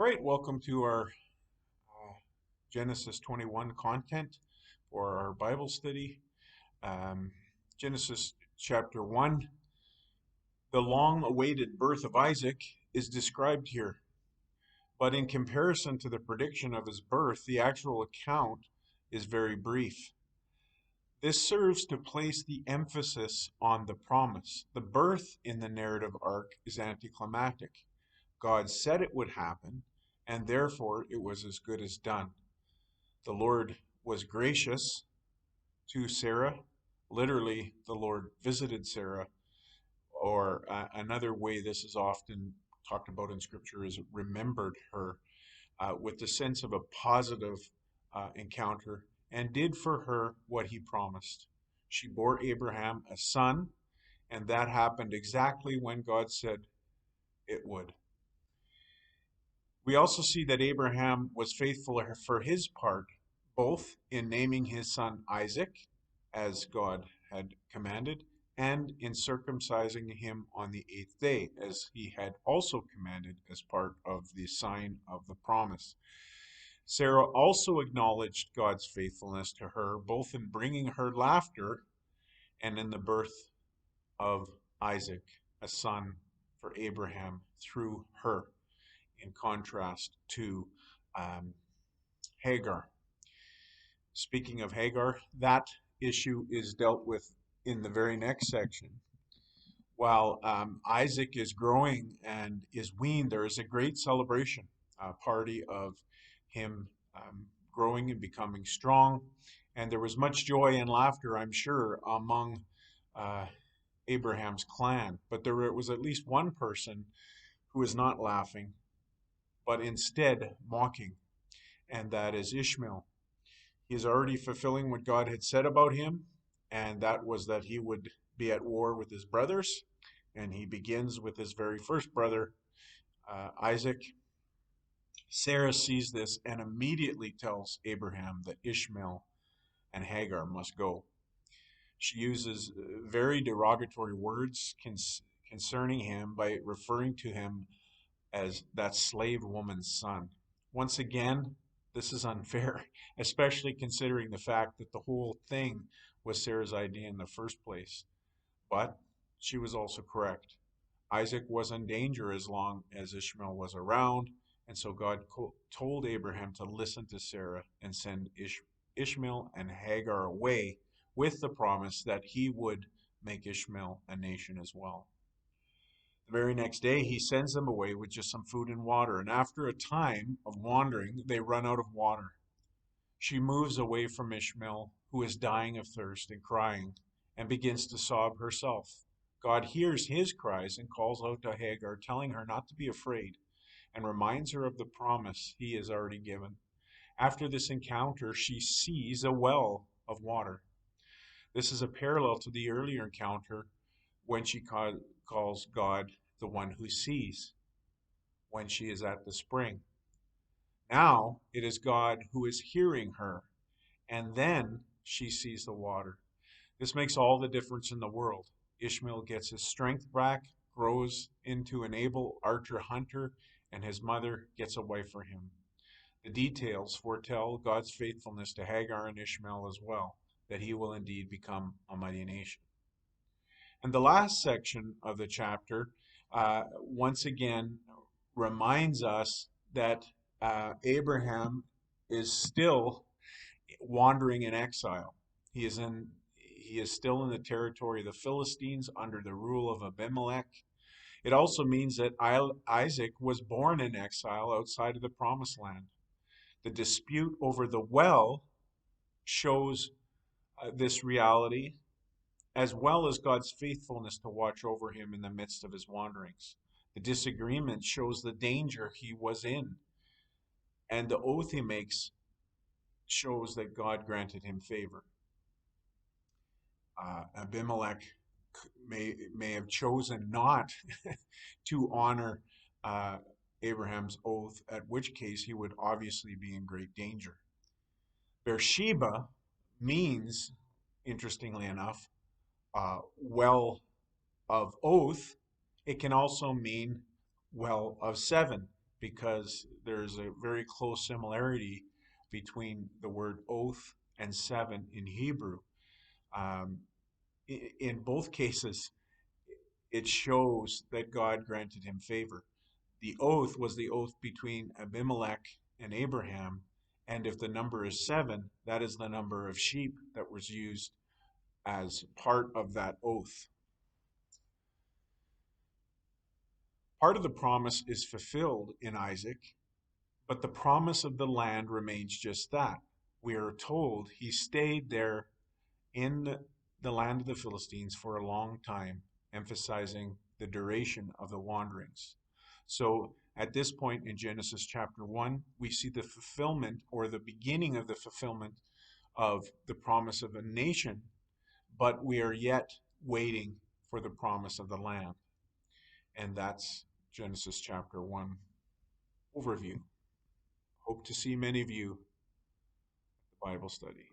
Great. Welcome to our Genesis 21 content for our Bible study. Um, Genesis chapter 1, the long awaited birth of Isaac is described here. But in comparison to the prediction of his birth, the actual account is very brief. This serves to place the emphasis on the promise. The birth in the narrative arc is anticlimactic. God said it would happen, and therefore it was as good as done. The Lord was gracious to Sarah. Literally, the Lord visited Sarah, or another way this is often talked about in Scripture is remembered her with the sense of a positive encounter and did for her what he promised. She bore Abraham a son, and that happened exactly when God said it would. We also see that Abraham was faithful for his part, both in naming his son Isaac, as God had commanded, and in circumcising him on the eighth day, as he had also commanded as part of the sign of the promise. Sarah also acknowledged God's faithfulness to her, both in bringing her laughter and in the birth of Isaac, a son for Abraham through her, in contrast to Hagar. Speaking of Hagar, that issue is dealt with in the very next section. While Isaac is growing and is weaned, there is a great celebration, a party of him growing and becoming strong. And there was much joy and laughter, I'm sure, among Abraham's clan. But there was at least one person who was not laughing, but instead mocking, and that is Ishmael. He is already fulfilling what God had said about him, and that was that he would be at war with his brothers. And he begins with his very first brother, Isaac. Sarah sees this and immediately tells Abraham that Ishmael and Hagar must go. She uses very derogatory words concerning him by referring to him as that slave woman's son. Once again, this is unfair, especially considering the fact that the whole thing was Sarah's idea in the first place. But she was also correct. Isaac was in danger as long as Ishmael was around, and so God told Abraham to listen to Sarah and send Ishmael and Hagar away with the promise that he would make Ishmael a nation as well. The very next day, he sends them away with just some food and water, and after a time of wandering, they run out of water. She moves away from Ishmael, who is dying of thirst and crying, and begins to sob herself. God hears his cries and calls out to Hagar, telling her not to be afraid, and reminds her of the promise he has already given. After this encounter, she sees a well of water. This is a parallel to the earlier encounter when she calls God the one who sees, when she is at the spring. Now it is God who is hearing her, and then she sees the water. This makes all the difference in the world. Ishmael gets his strength back, grows into an able archer hunter, and his mother gets a wife for him. The details foretell God's faithfulness to Hagar and Ishmael as well, that he will indeed become a mighty nation. And the last section of the chapter, once again, reminds us that Abraham is still wandering in exile. He is still in the territory of the Philistines under the rule of Abimelech. It also means that Isaac was born in exile outside of the promised land. The dispute over the well shows this reality, as well as God's faithfulness to watch over him in the midst of his wanderings. The disagreement shows the danger he was in, and the oath he makes shows that God granted him favor. Abimelech may have chosen not to honor Abraham's oath, at which case he would obviously be in great danger. Beersheba means, interestingly enough, well of oath. It can also mean well of seven, because there's a very close similarity between the word oath and seven in Hebrew. Um, in both cases, it shows that God granted him favor. The oath was the oath between Abimelech and Abraham. And if the number is seven, that is the number of sheep that was used as part of that oath. Part of the promise is fulfilled in Isaac, but the promise of the land remains just that. We are told he stayed there in the land of the Philistines for a long time, emphasizing the duration of the wanderings. So at this point in Genesis chapter 1, we see the fulfillment or the beginning of the fulfillment of the promise of a nation, but we are yet waiting for the promise of the land. And that's Genesis chapter 1 overview. Hope to see many of you at the Bible study.